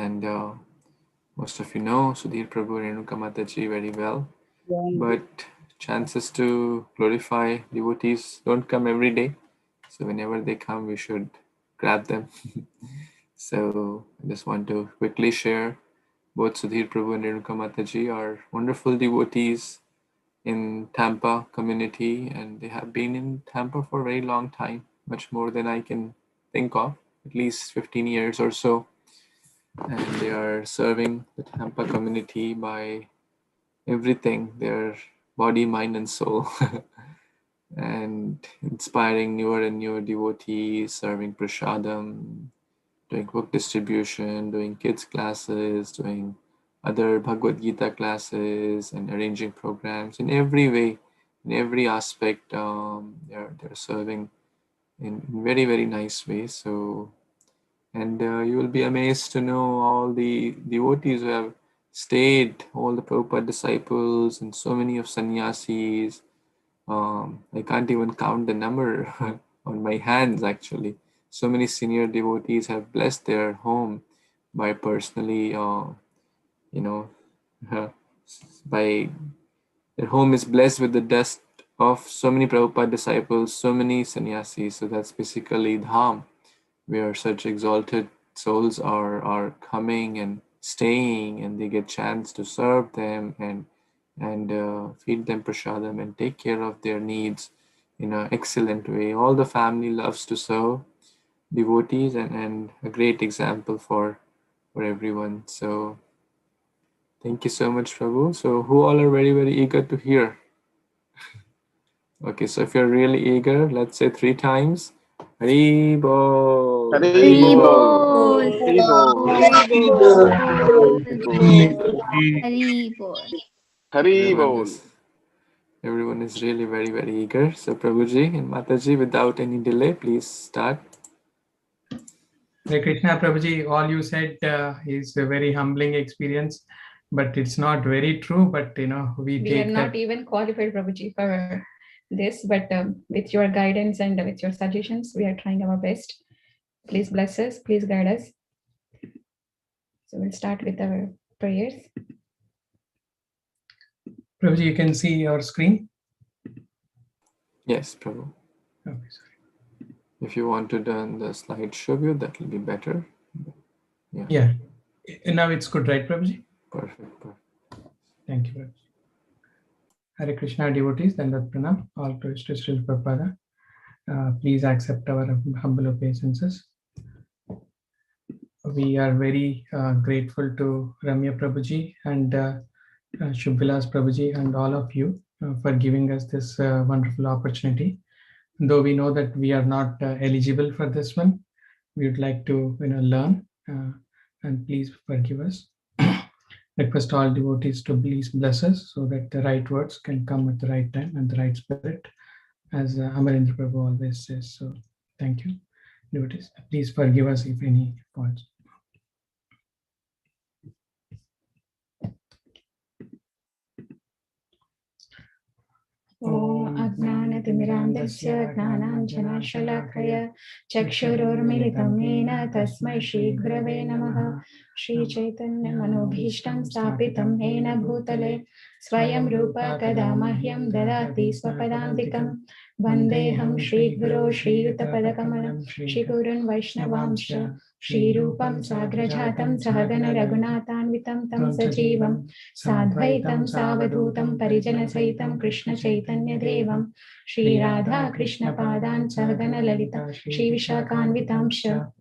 and most of you know Sudhir, Prabhu, Renuka, Mataji very well. But chances to glorify devotees don't come every day. So whenever they come, we should grab them. So I just want to quickly share both Sudhir Prabhu and Renuka Mataji are wonderful devotees in Tampa community, and they have been in Tampa for a very long time, much more than I can think of, at least 15 years or so. And they are serving the Tampa community by everything, their body, mind, and soul, and inspiring newer and newer devotees, serving prasadam, doing book distribution, doing kids classes, doing other Bhagavad classes, and arranging programs in every way, in every aspect. They're serving in very, very nice ways. So, and you will be amazed to know all the devotees who have stayed, all the Prabhupada disciples, and so many of sannyasis. I can't even count the number on my hands, actually. So many senior devotees have blessed their home by personally, by their home is blessed with the dust of so many Prabhupada disciples, so many sannyasis. So that's basically Dham, where such exalted souls are coming and staying, and they get chance to serve them and feed them prasadam and take care of their needs in an excellent way. All the family loves to serve devotees, and a great example for everyone. So thank you so much, Prabhu. So who all are very, very eager to hear? Okay, so if you're really eager, let's say 3 times. Hari Bol. Hari Bol. Hari Bol. Hari Bol. Everyone is really very, very eager. So Prabhuji and Mataji, without any delay, please start. Hare Krishna, Prabhuji, all you said is a very humbling experience, but it's not very true. But we are not even qualified, Prabhuji, for this. But with your guidance and with your suggestions, we are trying our best. Please bless us. Please guide us. So we'll start with our prayers. Prabhuji, you can see your screen? Yes, Prabhu. Okay, sorry. If you want to do the slideshow view, that will be better. Yeah. Now it's good, right, Prabhuji? Perfect. Thank you, Prabhuji. Hare Krishna devotees, Dandavat Pranam, all praise to Srila Prabhupada. Please accept our humble obeisances. We are very grateful to Ramya Prabhuji and Shubhalas Prabhuji and all of you for giving us this wonderful opportunity. Though we know that we are not eligible for this one, we would like to learn and please forgive us. Request all devotees to please bless us so that the right words can come at the right time and the right spirit, as Amarendra Prabhu always says. So thank you, devotees. Please forgive us if any faults. Om Ajnanatimirandasya Gnananjanashalakaya Chakshurormilitam Yena Tasmai Shri Gurave Namaha. Shri Chaitanya Manobhishtam Stapitam Yena Bhutale Swayam Rupa Kada Mahyam Dadati Swapadantikam Vandeham Shri Guru Shri Yuttapadakamalam Shri Gurun Vaishnavamsha Shri Rupam Sagrajatam Sahagana Raghunathanvitam Tam Sajivam Sadvaitam Savadhutam Parijana Saitam Krishna Chaitanya Devam Shri Radha Krishna Padan Sahagana Lalita Shri Vishakhanvitamsha.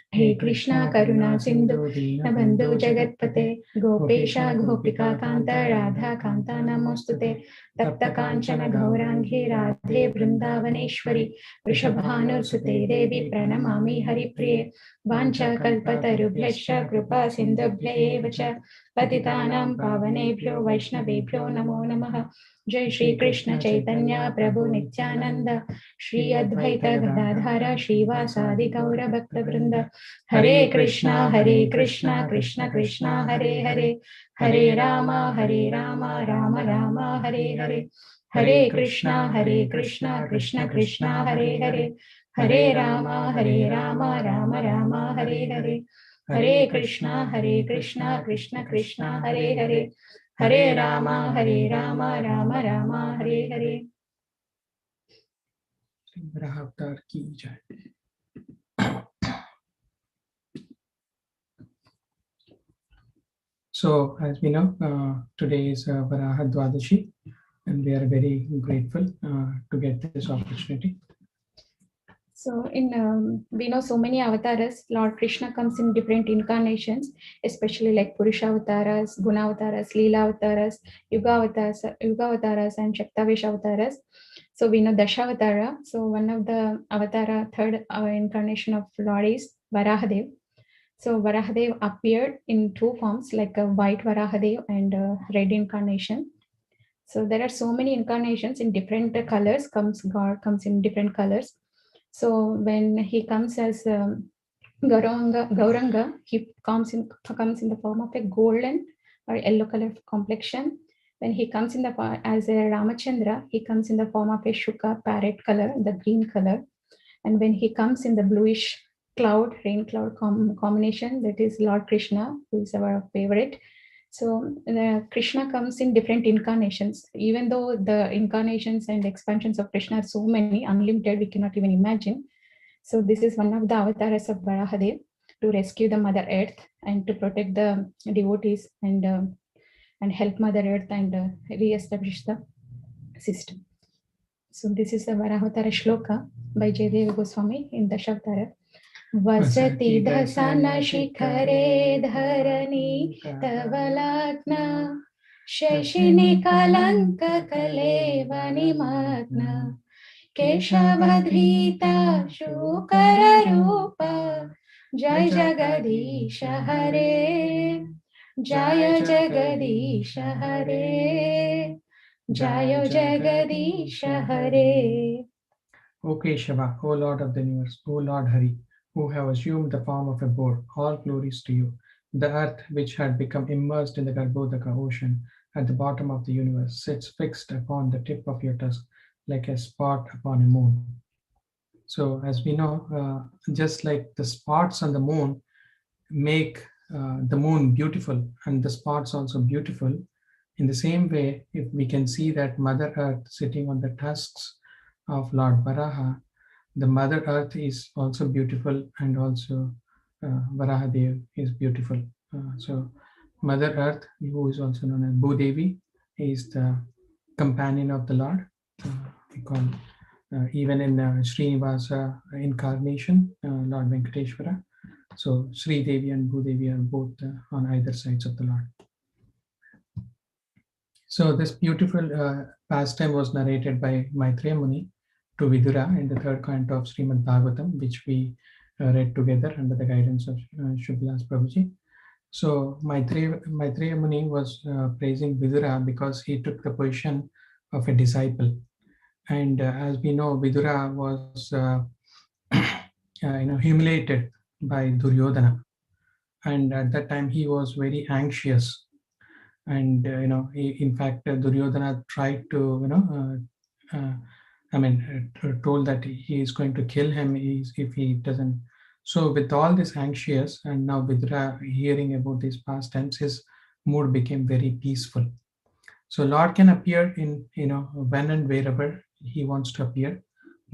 He Krishna Karuna Sindhu Nabandhu Jagatpate Gopesha Gopika Kanta Radha Kanta Namostute Tapta Kanchana Gaurangi Radhe Vrindavaneshwari Vrishabhanur Sute Devi Pranamami Haripriye Vancha Kalpatarubhyascha Kripa Sindhubhya Evacha Patitanam Pavanebhyo Vaishnavebhyo Namo Namaha. Jai Shri Krishna Chaitanya Prabhu Nityananda Shri Advaita Gadadhara Shivasadi Gaura Bhakta Vrinda. Hare Krishna Krishna Krishna Hare Hare Hare Rama Rama Rama Hare Hare. Hare Krishna Krishna Krishna Hare Hare Hare Rama Rama Rama Hare Hare. Hare Krishna, Krishna Krishna, Hare Hare, Hare Rama, Rama Rama, Hare Hare. Varaha avatar ki jai. So, as we know, today is Varaha Dwadashi, and we are very grateful to get this opportunity. So, we know so many avatars. Lord Krishna comes in different incarnations, especially like Purusha avatars, Guna avatars, Leela avatars, Yuga avatars, and Shaktavesh avatars. So we know Dashavatara. So one of the avatara, third incarnation of Lord is Varahadev. So Varahadev appeared in two forms, like a white Varahadev and a red incarnation. So there are so many incarnations in different colors. God comes in different colors. So when he comes as Gauranga, he comes in the form of a golden or yellow color complexion. When he comes in as a Ramachandra, he comes in the form of a Shuka parrot color, the green color. And when he comes in the bluish cloud, rain cloud combination, that is Lord Krishna, who is our favorite. So Krishna comes in different incarnations. Even though the incarnations and expansions of Krishna are so many, unlimited, we cannot even imagine. So this is one of the avatars of Varahadev, to rescue the Mother Earth and to protect the devotees and help Mother Earth and re-establish the system. So this is the Varahatara Shloka by Jayadeva Goswami in Dashavatara. Vasati dasana shikhare dharani tavalagna shashini kalanka kalevani magna keshavadhrita shukara rupa jai jagadisha hare jaya jagadisha hare jaya jagadisha hare. O Keshava, O Lord of the universe, O Lord Hari, who have assumed the form of a boar, all glories to you. The earth, which had become immersed in the Garbhodaka ocean at the bottom of the universe, sits fixed upon the tip of your tusk like a spot upon a moon. So, as we know, just like the spots on the moon make the moon beautiful and the spots also beautiful, in the same way, if we can see that Mother Earth sitting on the tusks of Lord Varaha, the Mother Earth is also beautiful, and also Varahadev is beautiful. So Mother Earth, who is also known as Bhudevi, is the companion of the Lord. We call even in Srinivasa incarnation, Lord Venkateshwara. So Sri Devi and Bhudevi are both on either sides of the Lord. So this beautiful pastime was narrated by Maitreya Muni to Vidura in the third canto of Śrīmad-Bhāgavatam, which we read together under the guidance of Shubhalas Prabhuji. So Maitreya Muni was praising Vidura because he took the position of a disciple. And as we know, Vidura was humiliated by Duryodhana. And at that time, he was very anxious. And in fact, Duryodhana tried to told that he is going to kill him if he doesn't. So with all this anxious, and now Vidura hearing about these pastimes, his mood became very peaceful. So Lord can appear in when and wherever he wants to appear.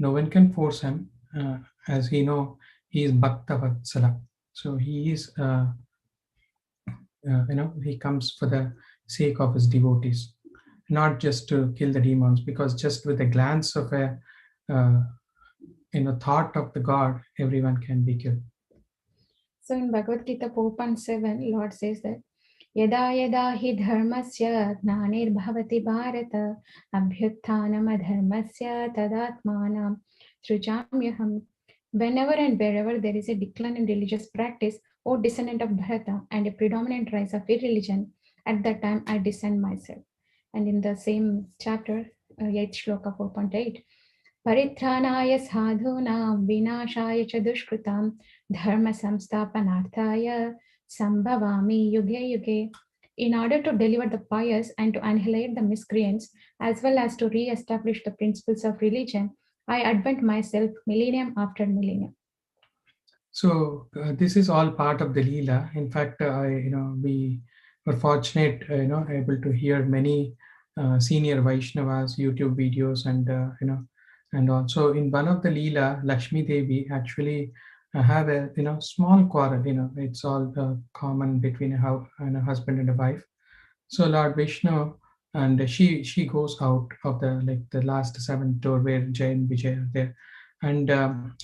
No one can force him, as he is Bhakta Vatsala. So he is he comes for the sake of his devotees, not just to kill the demons, because just with a glance of a thought of the God, everyone can be killed. So in Bhagavad Gita 4.7, Lord says that Yada yada hi dharmasya gnanir bhavati bharata abhyuttanam adharmasya tadatmanam srijamyaham. Whenever and wherever there is a decline in religious practice, O descendant of Bharata, and a predominant rise of irreligion, at that time I descend myself. And in the same chapter, 8th shloka 4.8, Paritranaya sadhunam vinashaya cha dushkritam dharma samsthapanarthaya sambhavami yuge yuge. In order to deliver the pious and to annihilate the miscreants, as well as to re-establish the principles of religion, I advent myself millennium after millennium. So this is all part of the Leela. In fact, we were fortunate, able to hear many senior Vaishnavas YouTube videos, and also in one of the Leela, Lakshmi Devi actually have a small quarrel. It's all common between a husband and a wife. So Lord Vishnu, and she goes out of the last seventh door where Jay and Vijay are there, and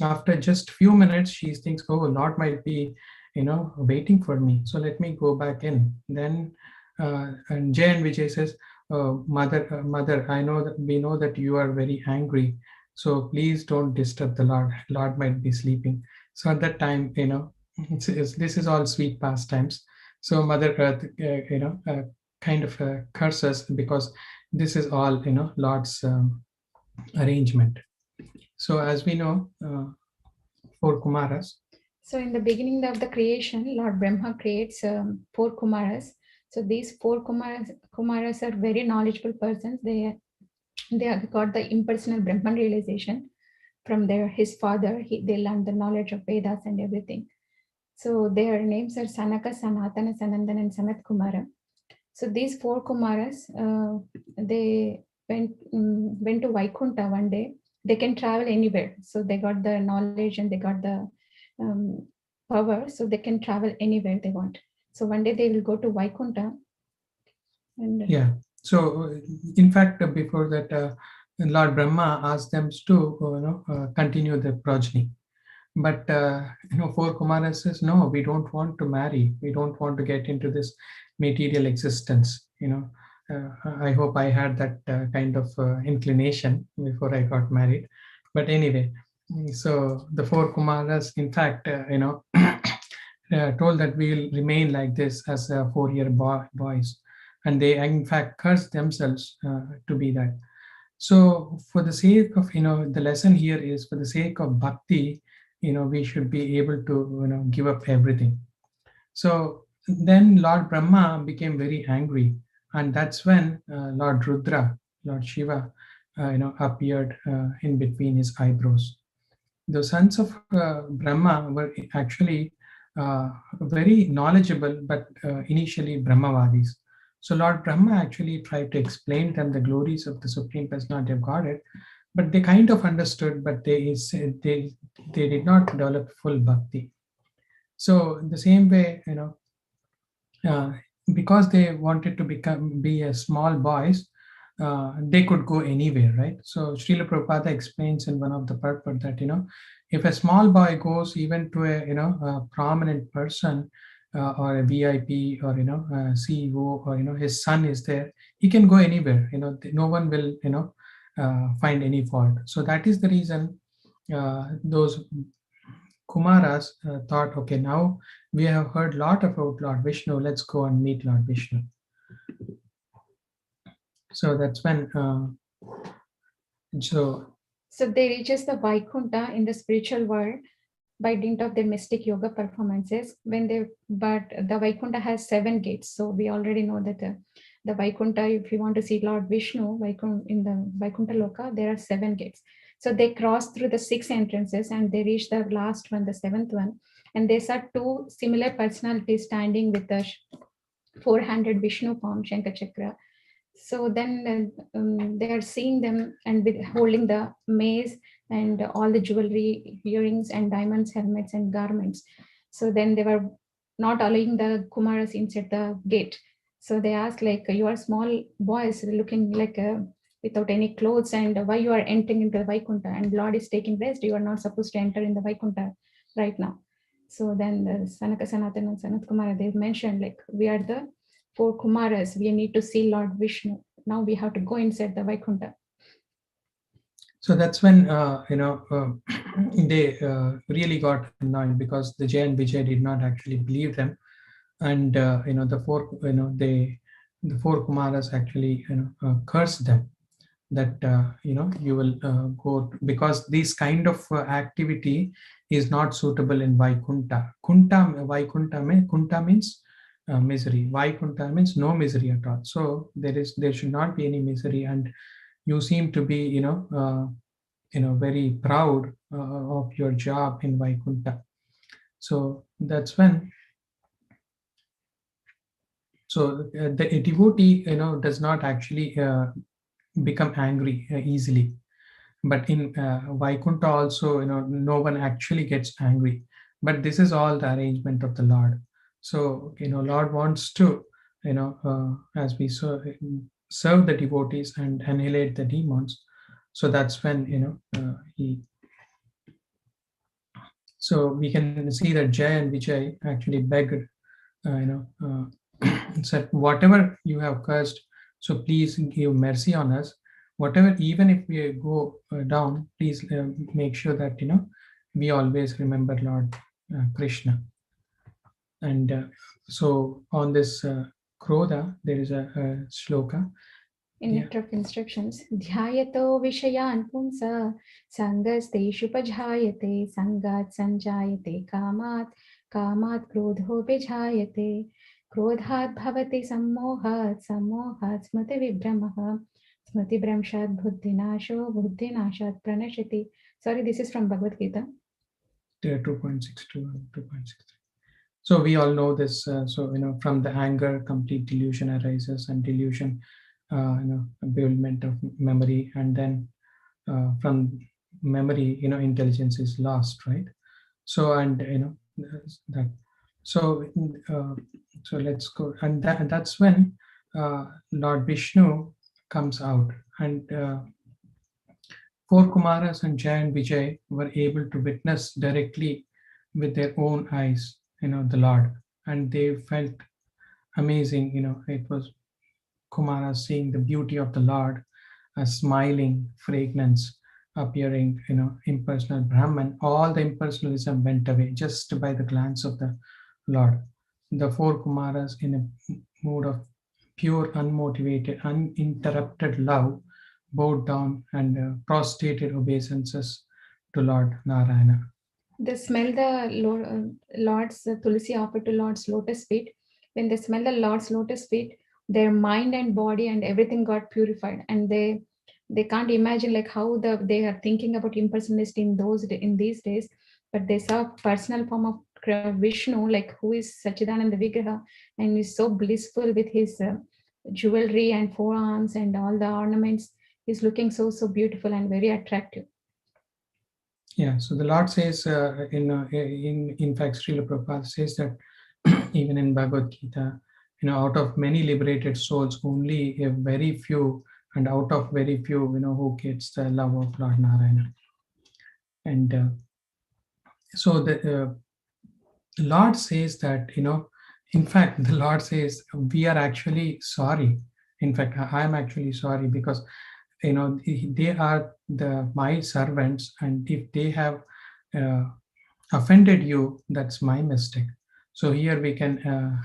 after just few minutes she thinks, oh, Lord might be waiting for me, so let me go back in. Then and Jay and Vijay says, mother, I know that we know that you are very angry, so please don't disturb the Lord might be sleeping. So at that time, this is all sweet pastimes. So Mother Earth kind of curses, because this is all Lord's arrangement. So as we know, four Kumaras. So in the beginning of the creation, Lord Brahma creates four Kumaras. So these four Kumaras are very knowledgeable persons. They have got the impersonal Brahman realization from his father. They learned the knowledge of Vedas and everything. So their names are Sanaka, Sanatana, Sanandan, and Sanat Kumara. So these four Kumaras, they went to Vaikunta one day. They can travel anywhere. So they got the knowledge and they got the power. So they can travel anywhere they want. So one day they will go to Vaikunta. And yeah. So in fact, before that, Lord Brahma asked them to continue the progeny. But four Kumaras says, no, we don't want to marry. We don't want to get into this material existence. I hope I had that kind of inclination before I got married. But anyway, so the four Kumaras, in fact, told that we will remain like this as 4-year boys, and they in fact cursed themselves to be that. So for the sake of the lesson here is, for the sake of bhakti, we should be able to give up everything. So then Lord Brahma became very angry, and that's when Lord Rudra, Lord Shiva, appeared in between his eyebrows. The sons of Brahma were actually very knowledgeable, but initially Brahmavadis. So Lord Brahma actually tried to explain them the glories of the Supreme Personality of Godhead, but they kind of understood, but they did not develop full bhakti. So in the same way, because they wanted to be a small boys, they could go anywhere, right? So Srila Prabhupada explains in one of the purport that if a small boy goes even to a prominent person, or a VIP, or a CEO, or his son is there, he can go anywhere. No one will find any fault. So that is the reason those Kumaras thought, okay, now we have heard a lot about Lord Vishnu, let's go and meet Lord Vishnu. So that's when so they reaches the Vaikunta in the spiritual world by dint of their mystic yoga performances. But the Vaikunta has 7 gates. So we already know that the Vaikunta, if you want to see Lord Vishnu in the Vaikunta Loka, there are 7 gates. So they cross through the 6 entrances and they reach the last one, the 7th one. And they saw 2 similar personalities standing with the 400 Vishnu form, Shankar Chakra. So then they are seeing them and holding the mace and all the jewelry, earrings and diamonds, helmets and garments. So then they were not allowing the Kumaras inside the gate. So they asked, like, you are small boys looking like without any clothes, and why you are entering into the Vaikunta, and Lord is taking rest, you are not supposed to enter in the Vaikunta right now. So then the Sanaka, Sanatana and Sanat Kumara, they've mentioned, like, we are the 4 Kumaras, we need to see Lord Vishnu. Now we have to go inside the Vaikunta. So that's when they really got annoyed, because the Jay and Vijay did not actually believe them, and the 4 Kumaras actually cursed them that you will go, because this kind of activity is not suitable in Vaikunta. Kunta means misery. Vaikunta means no misery at all. So there should not be any misery, and you seem to be very proud of your job in Vaikunta. So that's when. So the devotee, does not actually become angry easily. But in Vaikuntha also, no one actually gets angry. But this is all the arrangement of the Lord. So, Lord wants to, as we serve the devotees and annihilate the demons. So that's when, he. So we can see that Jay and Vijay actually begged, said, whatever you have cursed, so please give mercy on us. Whatever, even if we go down, please make sure that we always remember Lord Krishna. And so on this Krodha, there is a shloka. In letter of instructions, Dhyayato Vishayan Pumsa Sangasteshu Pajhayate Sangat Sanjayate Kamat Krodho Bijhayate Krodhat Bhavati Sammohat Smriti Vibhramaha Smriti Bhramshat Buddhinashat Pranashati. Sorry, this is from Bhagavad Gita. 2.62 and 2.63. So we all know this. From the anger, complete delusion arises, and delusion, bewilderment of memory, and then from memory, intelligence is lost, right? So and that. So so let's go, and that's when Lord Vishnu comes out, and four Kumaras and Jay and Vijay were able to witness directly with their own eyes, the Lord, and they felt amazing. It was Kumara seeing the beauty of the Lord, a smiling fragrance appearing, impersonal Brahman. All the impersonalism went away just by the glance of the Lord. The four Kumaras, in a mood of pure, unmotivated, uninterrupted love, bowed down and prostrated obeisances to Lord Narayana. They smell the Lord's Tulsi offered to Lord's lotus feet. When they smell the Lord's lotus feet, their mind and body and everything got purified, and they can't imagine like how they are thinking about impersonalist in these days, but they saw personal form of Vishnu, like who is Sachidananda Vigraha, and is so blissful with his jewelry and forearms and all the ornaments. He's looking so beautiful and very attractive. Yeah, so the Lord says in fact, Srila Prabhupada says that even in Bhagavad Gita, out of many liberated souls, only a very few, and out of very few, who gets the love of Lord Narayana. And so the Lord says that, in fact, the Lord says we are actually sorry. In fact, I am actually sorry because they are my servants, and if they have offended you, that's my mistake. So here we can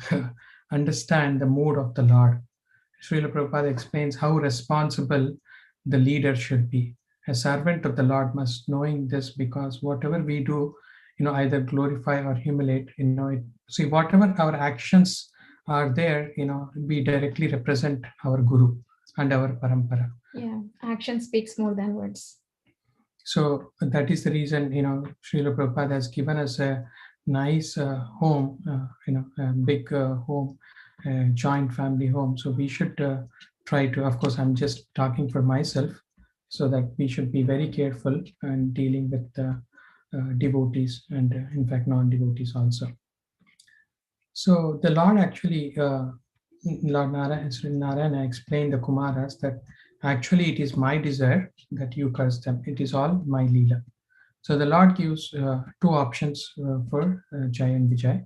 understand the mood of the Lord. Srila Prabhupada explains how responsible the leader should be. A servant of the Lord must knowing this, because whatever we do, either glorify or humiliate, see, whatever our actions are there, we directly represent our Guru and our Parampara. Yeah, action speaks more than words. So that is the reason, Srila Prabhupada has given us a nice home, a big home, joint family home. So we should try to, of course, I'm just talking for myself, so that we should be very careful in dealing with devotees and in fact non-devotees also. So the Lord actually, Lord Narayana explained the Kumaras that actually it is my desire that you curse them. It is all my Leela. So the Lord gives two options for Jai and Vijay.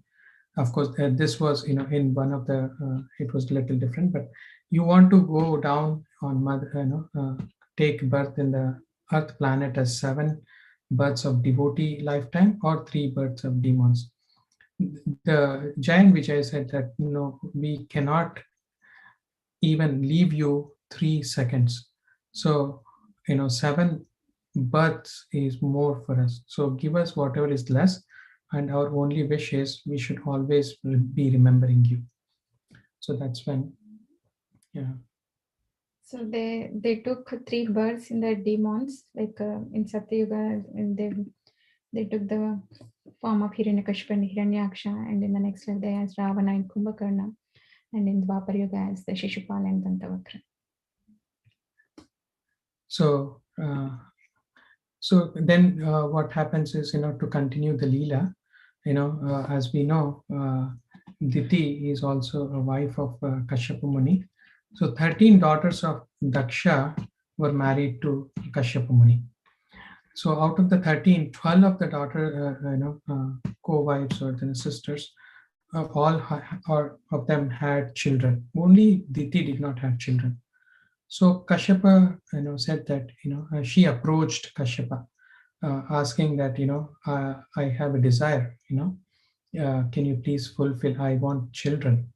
Of course, this was, in one of the, it was a little different, but you want to go down on mother, take birth in the earth planet as 7 births of devotee lifetime or 3 births of demons. The Jain Vijay said that, we cannot even leave you 3 seconds. So, 7 births is more for us. So give us whatever is less, and our only wish is we should always be remembering you. So that's when, yeah. So they took 3 births in the demons, like in Satyuga, and they took the form of Hiranyakashipu and Hiranyaksha, and in the next life they as Ravana and Kumbhakarna, and in Dwapar Yuga as the Shishupala and Dantavakra. So, so then what happens is, to continue the Leela, as we know, Diti is also a wife of Kashyapa Muni. So 13 daughters of Daksha were married to Kashyapa Muni. So out of the 13, 12 of the daughter, co-wives or the sisters, all of them had children. Only Diti did not have children. So Kashyapa, said that, she approached Kashyapa, asking that, I have a desire, can you please fulfill? I want children.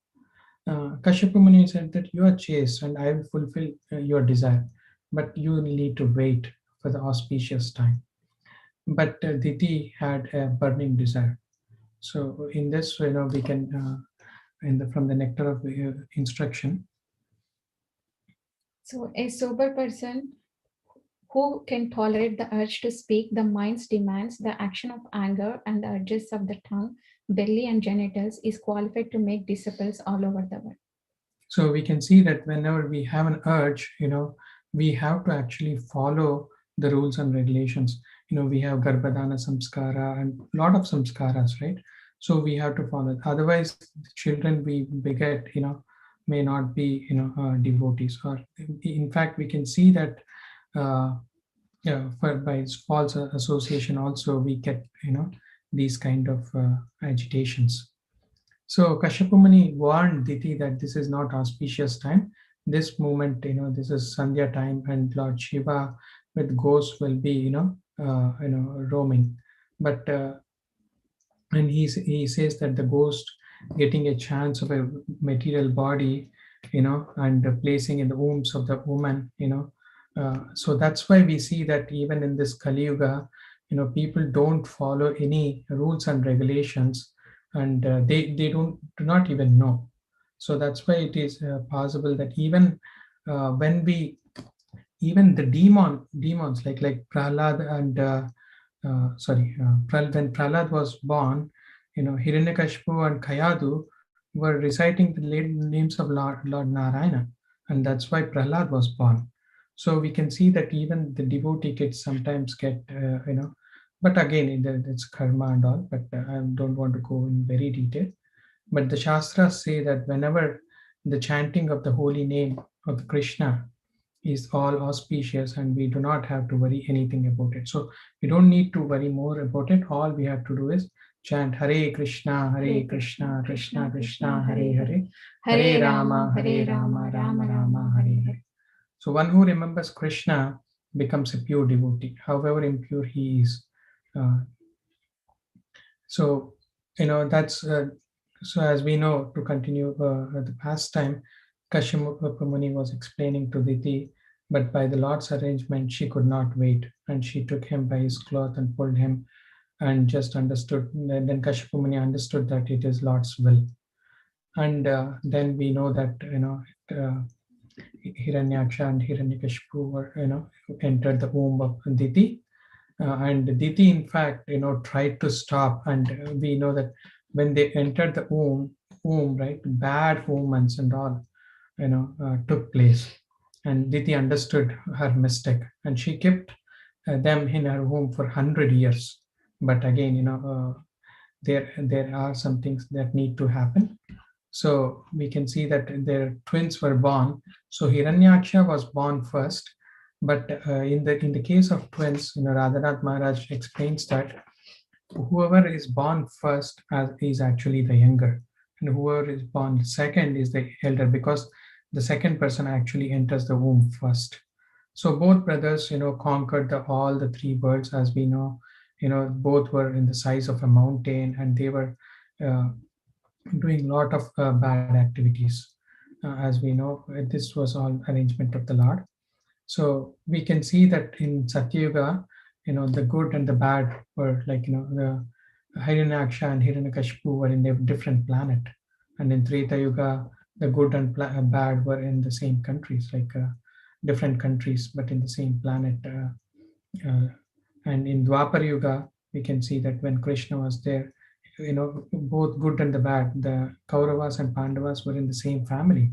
Kashyapa Muni said that you are chaste and I will fulfill your desire, but you need to wait for the auspicious time. But Diti had a burning desire. So in this, we can, from the nectar of instruction. So a sober person who can tolerate the urge to speak, the mind's demands, the action of anger, and the urges of the tongue, belly, and genitals is qualified to make disciples all over the world. So we can see that whenever we have an urge, we have to actually follow the rules and regulations. We have Garbhadana Samskara and a lot of samskaras, right? So we have to follow it. Otherwise, the children we beget, may not be, devotees. Or in fact, we can see that by false association also we get, these kind of agitations. So Kashyapa Muni warned Diti that this is not auspicious time. This moment, this is Sandhya time, and Lord Shiva with ghosts will be, roaming. But and he says that the ghost getting a chance of a material body, and placing in the wombs of the woman, so that's why we see that even in this Kali Yuga, people don't follow any rules and regulations, and they do not even know. So that's why it is possible that even when we, even the demons like Prahlad and when Prahlad was born, Hiranyakashipu and Kayadu were reciting the names of Lord Narayana, and that's why Prahlad was born. So we can see that even the devotee kids sometimes get, but again, it's karma and all, but I don't want to go in very detail. But the Shastras say that whenever the chanting of the holy name of Kṛṣṇa is all auspicious, and we do not have to worry anything about it. So we don't need to worry more about it. All we have to do is chant Hare Krishna, Krishna Krishna, Hare Hare, Hare Rama, Rama Rama, Hare Hare. So one who remembers Krishna becomes a pure devotee, however impure he is. So that's so as we know, to continue the pastime, Kashyapa Muni was explaining to Diti, but by the Lord's arrangement, she could not wait, and she took him by his cloth and pulled him, and just understood. Then Kashyapa Muni understood that it is Lord's will, and then we know that Hiranyaksha and Hiranyakashipu were entered the womb of Diti, and Diti in fact tried to stop, and we know that when they entered the womb, right, bad omens and all took place, and Diti understood her mistake, and she kept them in her womb for 100 years. But again, there are some things that need to happen. So we can see that their twins were born. So Hiranyaksha was born first, but in the case of twins, Radhanath Maharaj explains that whoever is born first is actually the younger, and whoever is born second is the elder, because the second person actually enters the womb first. So both brothers, conquered all the three birds, as we know. Both were in the size of a mountain, and they were doing a lot of bad activities. As we know, this was all arrangement of the Lord. So we can see that in Satyuga, the good and the bad were like, the Hiranyaksha and Hiranyakashipu were in a different planet. And in Treta Yuga, the good and bad were in the same countries, like different countries, but in the same planet. And in Dwapar Yuga, we can see that when Krishna was there, both good and the bad, the Kauravas and Pandavas were in the same family,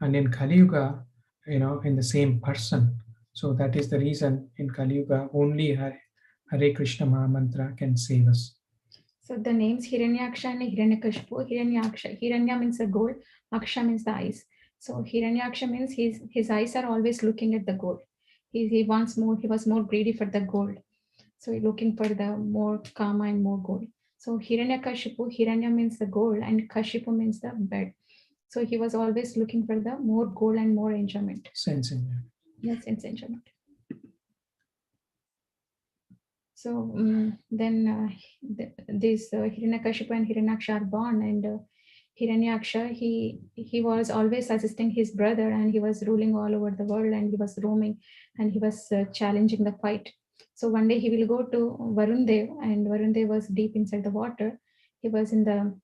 and in Kali Yuga, in the same person. So that is the reason in Kali Yuga only Hare Krishna Mahamantra can save us. So the names Hiranyaksha and Hiranyakashipu. Hiranya means the gold, Aksha means the eyes. So Hiranyaksha means his eyes are always looking at the gold. He wants more, he was more greedy for the gold. So he's looking for the more kama and more gold. So Hiranyakashipu, Hiranya means the gold and Kashipu means the bed. So he was always looking for the more gold and more enjoyment. Sense enjoyment. Yes, sense enjoyment. So then these Hiranyakashipu and Hiranyaksha are born, and Hiranyaksha, he was always assisting his brother, and he was ruling all over the world, and he was roaming, and he was challenging the fight. So one day he will go to Varun Dev, and Varun Dev was deep inside the water. He was in the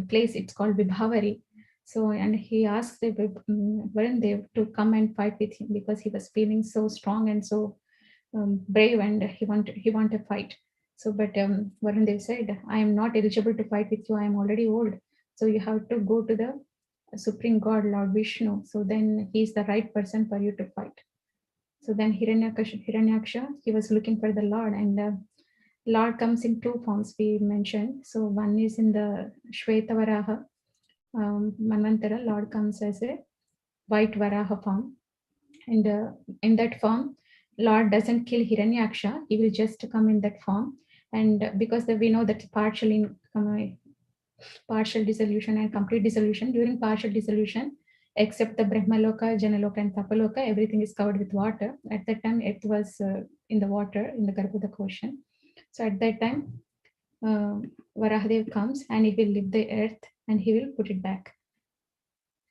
place, it's called Vibhavari. So, and he asked Varun Dev to come and fight with him because he was feeling so strong and so brave, and he wanted to fight. So, but Varun Dev said, I am not eligible to fight with you. I am already old. So you have to go to the Supreme God, Lord Vishnu. So then he is the right person for you to fight. So then Hiranyaksha, he was looking for the Lord, and Lord comes in two forms we mentioned. So one is in the Shweta Varaha Manvantara, Lord comes as a white Varaha form. And in that form, Lord doesn't kill Hiranyaksha, he will just come in that form. And because we know that partial dissolution and complete dissolution, during partial dissolution, except the Brahmaloka, Janaloka, and Tapaloka, everything is covered with water. At that time, it was in the water, in the Garbhodak ocean. So at that time, Varahadev comes and he will lift the earth and he will put it back.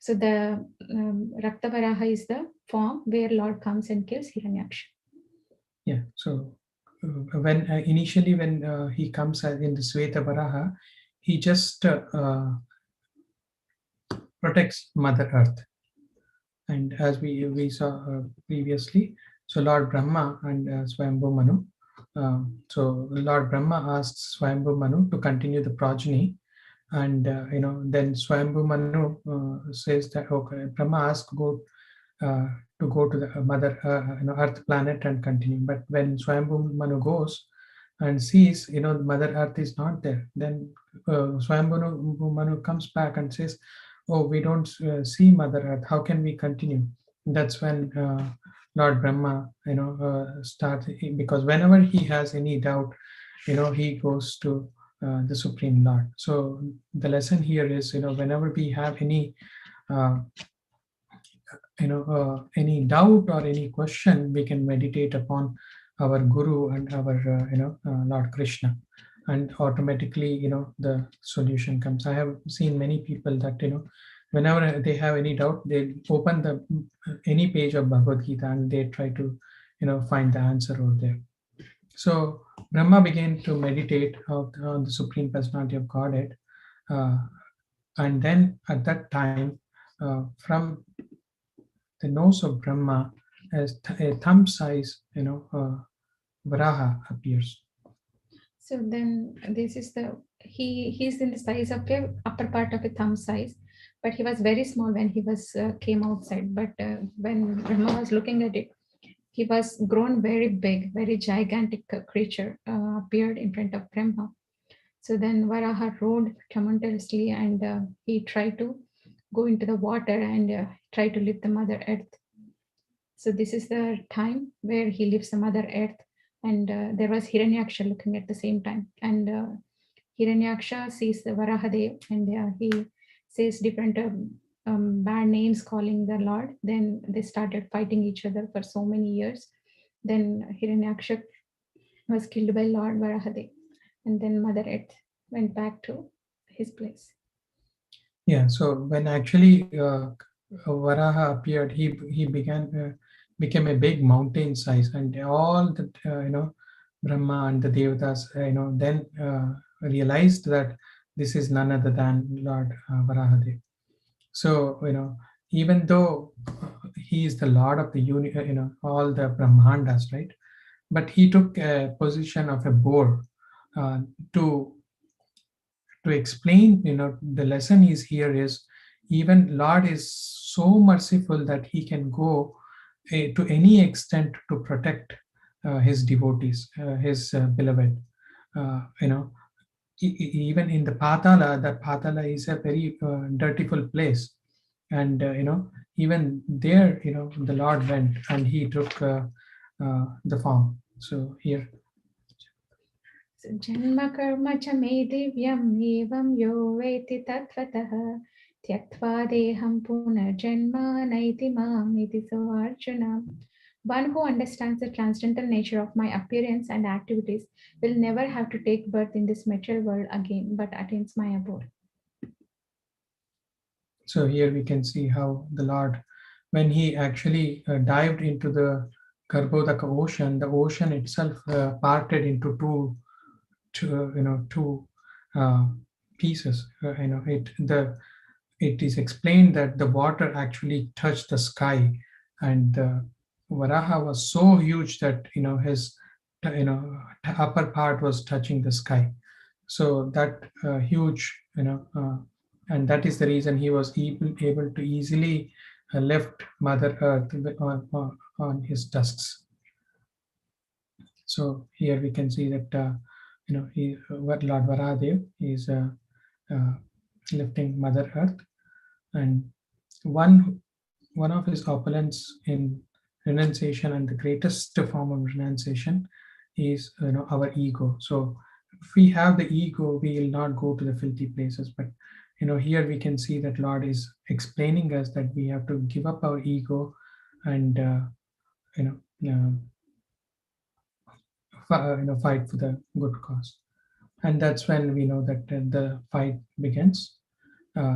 So the Rakta Varaha is the form where Lord comes and kills Hiranyaksha. Yeah, so when initially when he comes in the Sweta Varaha, he just protects Mother Earth. And as we saw previously, so Lord Brahma and Swayambhu Manu, so Lord Brahma asks Swayambhu Manu to continue the progeny, and then Swayambhu Manu says that, okay, Brahma asks to go to the Mother Earth planet and continue. But when Swayambhu Manu goes and sees Mother Earth is not there, then Swayambhu Manu comes back and says, oh, we don't see Mother Earth, how can we continue? That's when Lord Brahma starts, because whenever he has any doubt, he goes to the Supreme Lord. So the lesson here is, whenever we have any any doubt or any question, we can meditate upon our Guru and our Lord Krishna, and automatically the solution comes. I have seen many people that whenever they have any doubt, they open any page of Bhagavad Gita and they try to find the answer over there. So Brahma began to meditate on the Supreme Personality of Godhead, and then at that time, from the nose of Brahma, as a thumb size Varaha appears. So then this is he's in the size of a upper part of a thumb size, but he was very small when he was came outside. But when Brahma was looking at it, he was grown very big, very gigantic creature appeared in front of Brahma. So then Varaha rode tremendously, and he tried to go into the water and try to lift the Mother Earth. So this is the time where he lifts the Mother Earth, and there was Hiranyaksha looking at the same time, and Hiranyaksha sees the Varahadev, and he says different bad names calling the Lord. Then they started fighting each other for so many years. Then Hiranyaksha was killed by Lord Varahadev, and then Mother Earth went back to his place. Yeah, so when actually Varaha appeared, he became a big mountain size, and all the Brahma and the Devatas then realized that this is none other than Lord Varahadev. So even though he is the Lord of the all the Brahmandas, right? but he took a position of a boar uh, to explain. The lesson is here is, even Lord is so merciful that he can go to any extent to protect his devotees, his beloved. You know, even in the Patala, that Patala is a very dirtiful place, and even there, the Lord went and he took the form. So here. So, Janma karma cha me divyam evam yo veti tattvataha tyaktva deham punarjanma naiti mam iti so Arjuna. One who understands the transcendental nature of my appearance and activities will never have to take birth in this material world again, but attains my abode. So here we can see how the Lord, when he actually dived into the Garbhodaka ocean, the ocean itself parted into two pieces. It is explained that the water actually touched the sky, and the Varaha was so huge that his upper part was touching the sky. So that huge, and that is the reason he was able to easily lift Mother Earth on his tusks. So here we can see that what Lord Varahadev is uh, lifting Mother Earth, and one of his opulence in renunciation, and the greatest form of renunciation is our ego. So if we have the ego, we will not go to the filthy places. But here we can see that Lord is explaining us that we have to give up our ego and you know fight for the good cause. And that's when we know that the fight begins.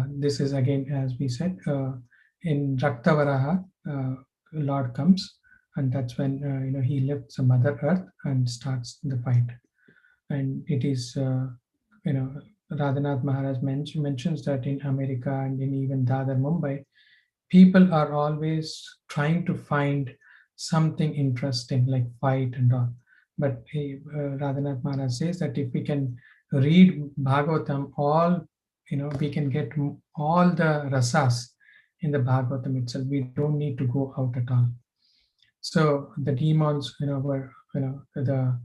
This is again, as we said, in Raktavaraha, Lord comes, and that's when he lifts the Mother Earth and starts the fight. And it is Radhanath Maharaj mentions that in America and in even Dadar, Mumbai, people are always trying to find something interesting like fight and all. But Radhanath Maharaj says that if we can read Bhagavatam, we can get all the rasas in the Bhagavatam itself. We don't need to go out at all. So the demons, were, the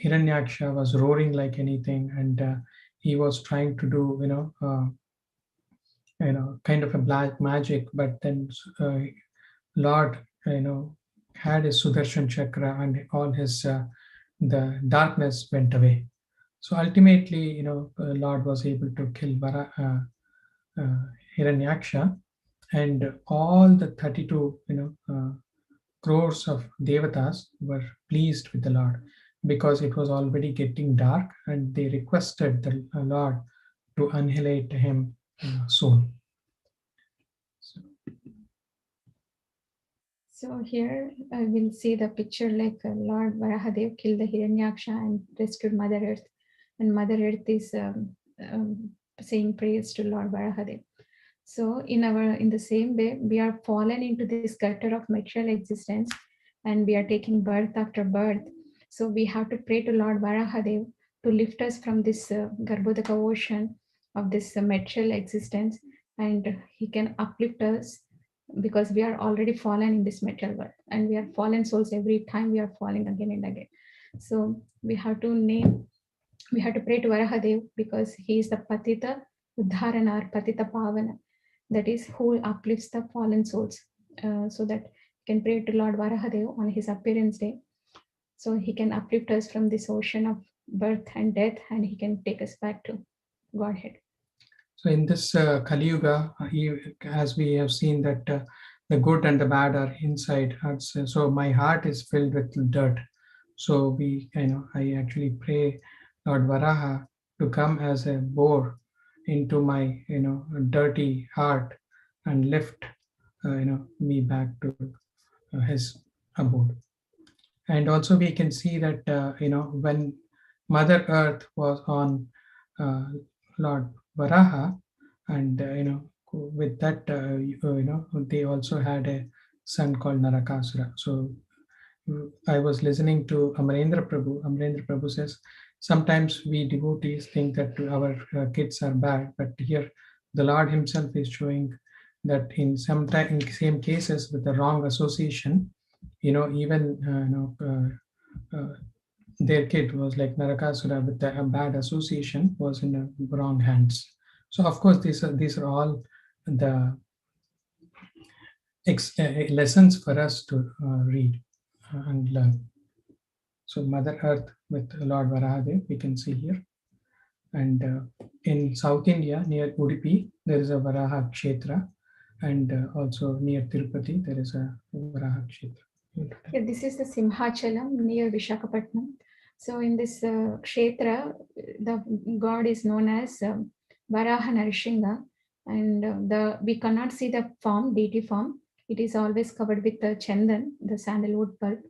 Hiranyaksha was roaring like anything, and he was trying to do, kind of a black magic. But then Lord, had his Sudarshan chakra, and all his the darkness went away. So ultimately, Lord was able to kill Hiranyaksha, and all the 32, crores of devatas were pleased with the Lord, because it was already getting dark, and they requested the Lord to annihilate him soon. So here we'll see the picture like Lord Varahadev killed the Hiranyaksha and rescued Mother Earth, and Mother Earth is saying praise to Lord Varahadev. So in the same way, we are fallen into this gutter of material existence, and we are taking birth after birth. So we have to pray to Lord Varahadev to lift us from this Garbhodaka ocean of this material existence, and he can uplift us, because we are already fallen in this material world, and we are fallen souls. Every time we are falling again and again. So we have to pray to Varahadev, because he is the Patita Uddharana or Patita Pavana, that is who uplifts the fallen souls. So that we can pray to Lord Varahadev on his appearance day, so he can uplift us from this ocean of birth and death, and he can take us back to Godhead. So in this Kali Yuga, as we have seen that the good and the bad are inside us. So my heart is filled with dirt. So I actually pray Lord Varaha to come as a boar into my dirty heart and lift me back to his abode. And also we can see that when Mother Earth was on Lord Varaha, and with that they also had a son called Narakasura. So I was listening to Amarendra Prabhu. Amarendra Prabhu says, sometimes we devotees think that our kids are bad, but here the Lord himself is showing that in same cases with the wrong association, even their kid was like Narakasura with a bad association was in the wrong hands. So of course these are all the lessons for us to read and learn. So Mother Earth with Lord Varaha, we can see here. And in South India, near Udupi, there is a Varaha Kshetra. And also near Tirupati, there is a Varaha Kshetra. Yeah, this is the Simhachalam near Vishakhapatnam. So in this Kshetra, the god is known as Varaha Narshinga. And we cannot see the form, deity form. It is always covered with the chandan, the sandalwood pulp.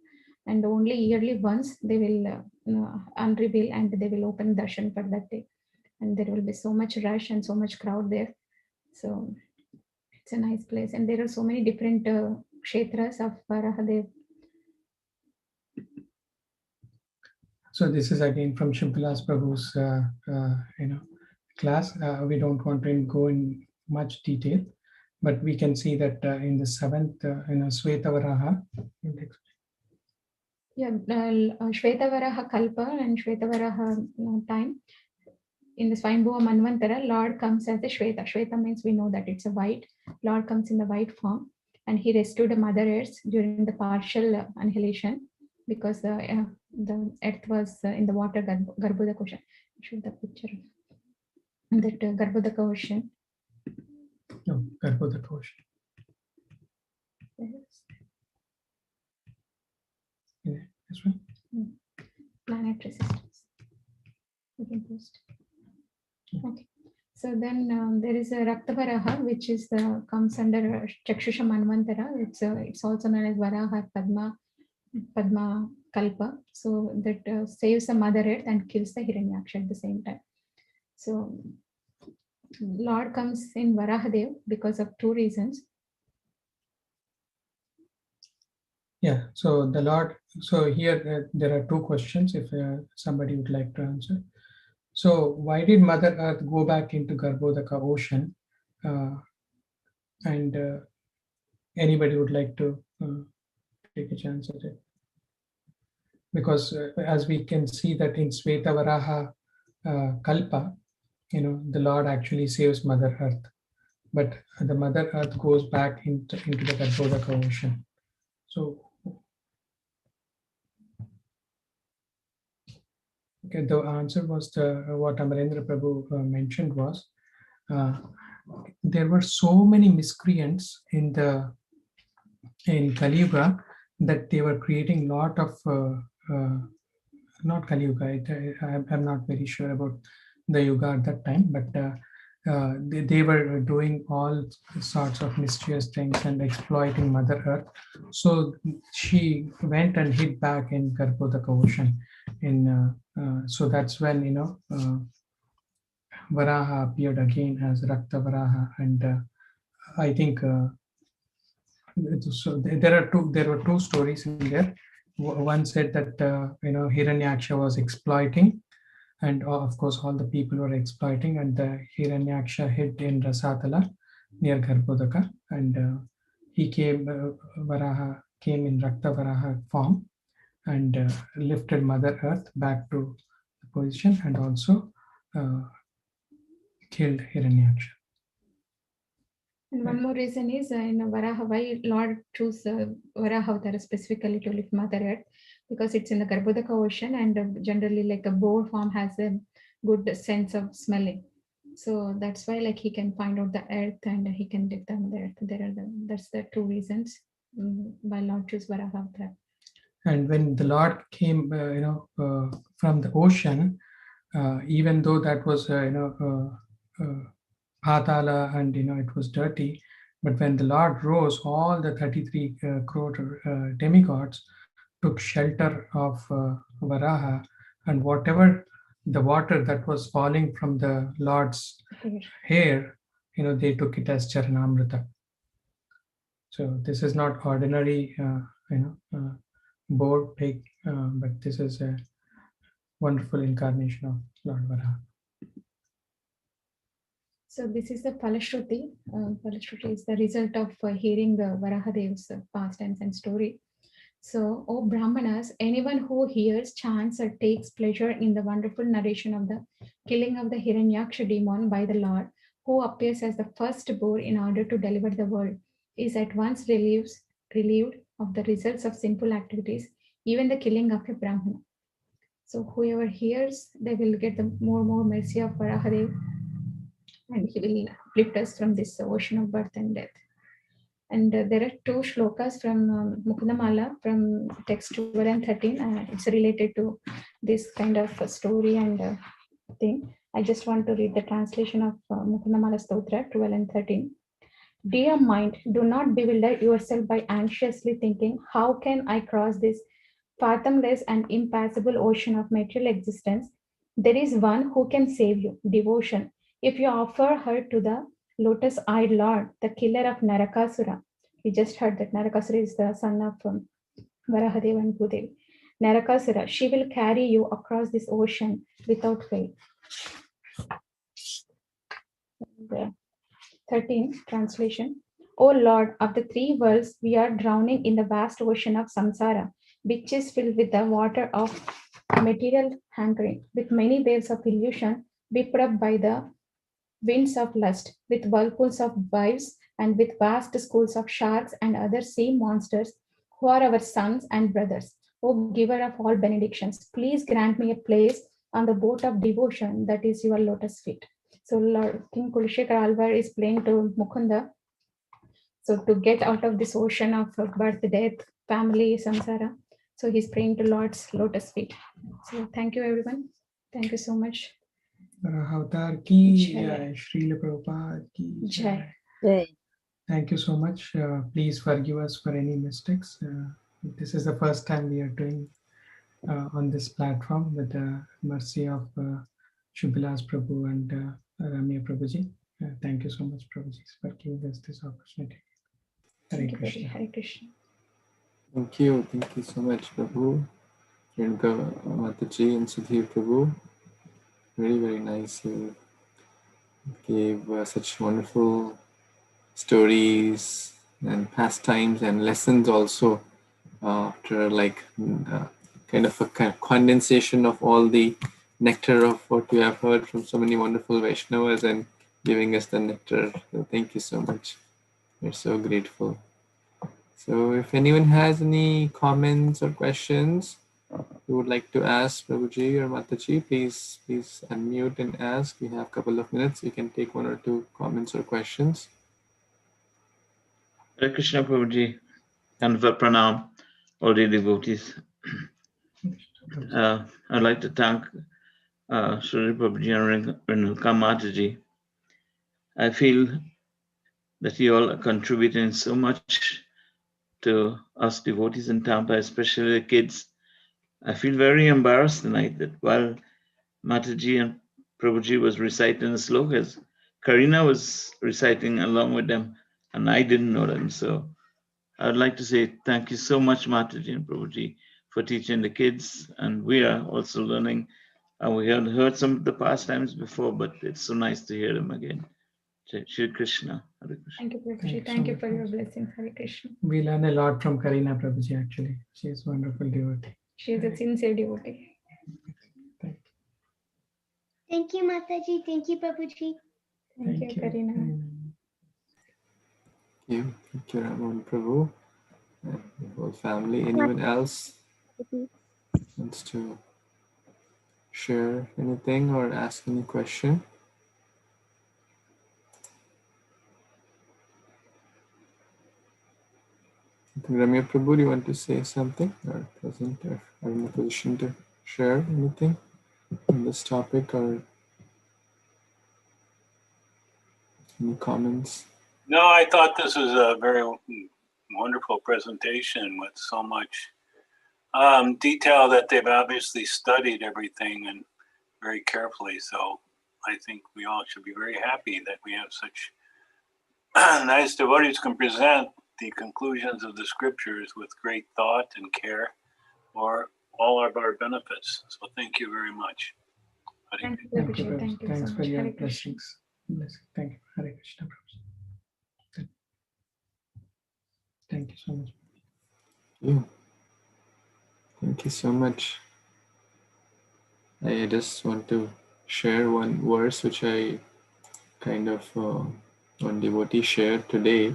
And only yearly once they will unreveal and they will open darshan for that day. And there will be so much rush and so much crowd there. So it's a nice place. And there are so many different kshetras of Varahadev. So this is again from Shivvilas Prabhu's class. We don't want to go in much detail, but we can see that in the 7th, Sweta Varaha. Yeah, Shvetavaraha Kalpa and Shvetavaraha time. In the Swayambhuva Manvantara, Lord comes as the Shweta. Shweta means we know that it's a white. Lord comes in the white form and he rescued the Mother Earth during the partial annihilation because the earth was in the water, Garbhodaka ocean. Show the picture of that Garbhodaka ocean. No, Garbhodaka ocean. Yeah, that's right. Planet resistance. We can post. Okay. So then there is a Raktavaraha, which is comes under Chakshusha Manvantara. It's also known as Varaha Padma Kalpa. So that saves the Mother Earth and kills the Hiranyaksha at the same time. So Lord comes in Varahadev because of two reasons. Yeah, so the Lord, so here there are two questions if somebody would like to answer. So why did Mother Earth go back into Garbhodaka ocean? And anybody would like to take a chance at it? Because as we can see that in Sweta Varaha Kalpa, the Lord actually saves Mother Earth. But the Mother Earth goes back into the Garbhodaka ocean. So, okay, the answer was what Amarendra Prabhu mentioned was there were so many miscreants in Kali Yuga that they were creating lot of not Kali Yuga. I'm not very sure about the Yuga at that time, but they were doing all sorts of mischievous things and exploiting Mother Earth. So she went and hid back in Garbhodaka ocean. So that's when Varaha appeared again as Rakta Varaha, and I think so. There were two stories in there. One said that Hiranyaksha was exploiting, and of course all the people were exploiting, and the Hiranyaksha hid in Rasatala near Garbhodaka, and he came. Varaha came in Rakta Varaha form and lifted Mother Earth back to the position, and also killed Hiranyaksha. And one more reason is in Varaha, why Lord chose Varaha Avtara specifically to lift Mother Earth, because it's in the Garbhodaka ocean, and generally like a boar form has a good sense of smelling. So that's why like he can find out the earth and he can lift them the earth. That's the two reasons why Lord chose Varaha Avtara. And when the Lord came, from the ocean, even though that was, Patala, and it was dirty, but when the Lord rose, all the 33 crore demigods took shelter of Varaha, and whatever the water that was falling from the Lord's hair, they took it as Charanamrita. So this is not ordinary, board take, but this is a wonderful incarnation of Lord Varaha. So this is the Falashruti. Falashruti is the result of hearing the Varahadev's pastimes and story. So, O Brahmanas, anyone who hears, chants, or takes pleasure in the wonderful narration of the killing of the Hiranyaksha demon by the Lord, who appears as the first boar in order to deliver the world, is at once relieved of the results of sinful activities, even the killing of a Brahmana. So, whoever hears, they will get the more mercy of Varahadev, and he will lift us from this ocean of birth and death. And there are two shlokas from Mukundamala from text 12 and 13. It's related to this kind of story and thing. I just want to read the translation of Mukundamala Stotra 12 and 13. Dear mind, do not bewilder yourself by anxiously thinking, how can I cross this fathomless and impassable ocean of material existence? There is one who can save you, devotion. If you offer her to the lotus-eyed Lord, the killer of Narakasura. We just heard that Narakasura is the son of Varahadeva and Bhudev. Narakasura, she will carry you across this ocean without fail. And, 13, translation. O Lord of the three worlds, we are drowning in the vast ocean of samsara, which is filled with the water of material hankering, with many waves of illusion, whipped up by the winds of lust, with whirlpools of wives, and with vast schools of sharks and other sea monsters, who are our sons and brothers. O giver of all benedictions, please grant me a place on the boat of devotion that is your lotus feet. So Lord King Kulishekar Alvar is playing to Mukunda. So to get out of this ocean of birth, death, family, samsara. So he's praying to Lord's lotus feet. So thank you, everyone. Thank you so much. Avtar ki Jai. jai, Srila Prabhupada ki Jai. jai. Thank you so much. Please forgive us for any mistakes. This is the first time we are doing on this platform with the mercy of Shubhilas Prabhu and Ramya Prabhuji. Thank you so much, Prabhuji, for giving us this opportunity. Hare Thank you, Krishna. Prabhu. Hare Krishna. Thank you so much, Prabhu. Renuka Mataji and Sudhir Prabhu. Very nice. You gave such wonderful stories and pastimes and lessons also, after kind of a condensation of all the nectar of what we have heard from so many wonderful Vaishnavas and giving us the nectar. So thank you so much. We're so grateful. So if anyone has any comments or questions you would like to ask Prabhuji or Mataji, please unmute and ask. We have a couple of minutes. You can take one or two comments or questions. Hare Krishna Prabhuji, and Pranam, all the devotees. I'd like to thank Sri Prabhuji and Renuka Mataji. I feel that you all are contributing so much to us devotees in Tampa, especially the kids. I feel very embarrassed tonight that while Mataji and Prabhuji was reciting the slokas, Karina was reciting along with them, and I didn't know them. So I would like to say thank you so much, Mataji and Prabhuji, for teaching the kids, and we are also learning. And we had heard some of the pastimes before, but it's so nice to hear them again. Shri Krishna. Hare Krishna. Thank you, Prabhuji. Thank you for your blessings. Hare Krishna. We learn a lot from Karina Prabhuji actually. She is a wonderful devotee. She is a sincere devotee. Thank Thank you, Mataji. Thank you, Prabhuji. Thank you, Karina. Thank you, Ramon Prabhu and the whole family. Anyone else wants to share anything or ask any question? Ramya Prabhu, do you want to say something or present or are in a position to share anything on this topic or any comments? No, I thought this was a very wonderful presentation with so much detail that they've obviously studied everything and very carefully. So I think we all should be very happy that we have such nice devotees who can present the conclusions of the scriptures with great thought and care. for all of our benefits. So thank you very much. Hare Thank you, Thank you, Prabhuji. Prabhuji. Thank you Thanks so for much. your Hare Krishna. blessings. Thank you. Hare Krishna, Prabhuji. Thank you so much. Yeah. Thank you so much. I just want to share one verse which I kind of one devotee shared today,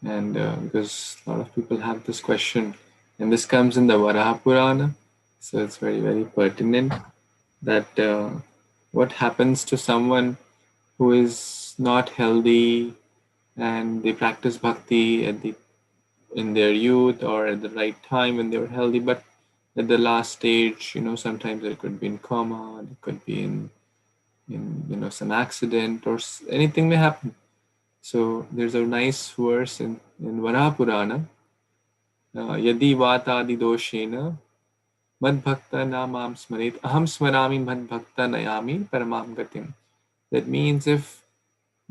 and because a lot of people have this question, and this comes in the Varaha Purana, so it's very, very pertinent that what happens to someone who is not healthy and they practice bhakti in their youth or at the right time when they were healthy, but at the last stage, sometimes it could be in coma, it could be in some accident or anything may happen. So there's a nice verse in Varaha Purana, Yadi Vatadi Doshena Mad Bhakta Namam Smarit Aham Smarami Mad Bhakta Nayami Paramam Gatim. That means if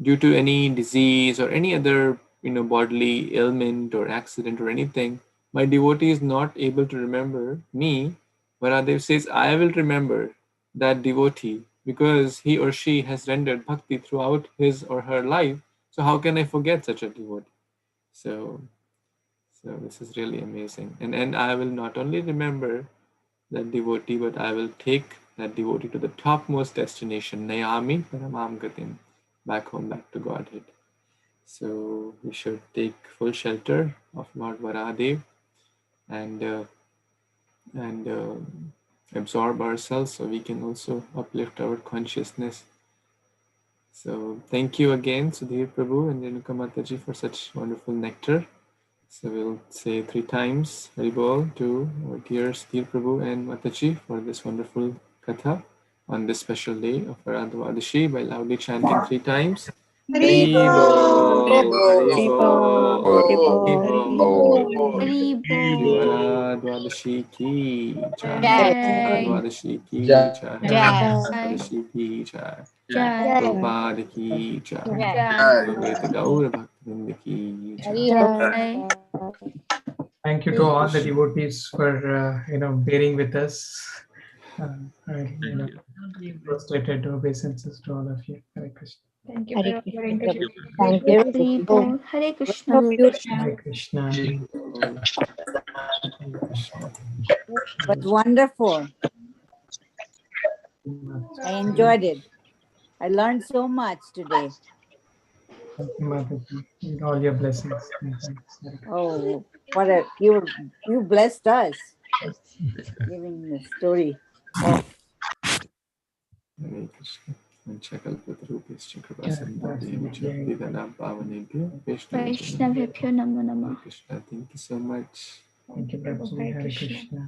due to any disease or any other bodily ailment or accident or anything, my devotee is not able to remember me, Varadev says, I will remember that devotee because he or she has rendered bhakti throughout his or her life. So how can I forget such a devotee? So this is really amazing. And I will not only remember that devotee, but I will take that devotee to the topmost destination, Nayami Paramam Gatim, back home, back to Godhead. So we should take full shelter of Lord Varahadev and absorb ourselves so we can also uplift our consciousness. So thank you again, Sudhir Prabhu and Renuka Mataji, for such wonderful nectar. So we'll say 3 times Haribol to our dear Sudhir Prabhu and Mataji for this wonderful katha on this special day of Aradhavadashi by loudly chanting 3 times. Haribol, Haribol, Haribol. Shri Aradhavadashi ki jai. Aradhavadashi ki jai. Aradhavadashi ki jai. Prabhupada ki jai. Samveta Gaura Bhaktivinoda ki jai. Thank you to all the devotees for bearing with us. Prostrated obeisances to all of you. Hare Krishna. Thank you Hare for your Krishna, interview. Prabhu. Thank you. Hare Krishna. So beautiful. Hare Krishna. It was wonderful. I enjoyed it. I learned so much today. Thank you, Mataji. With all your blessings. Oh, you blessed us, giving the story. Oh. Hare Krishna. Vanchakalpatarubhyascha kripasindhubhyascha bhaktivedanta pavanebhyo Vaishnavebhyo namo namah. Hare Krishna. Thank you so much. Thank you, Prabhu. Hare Krishna.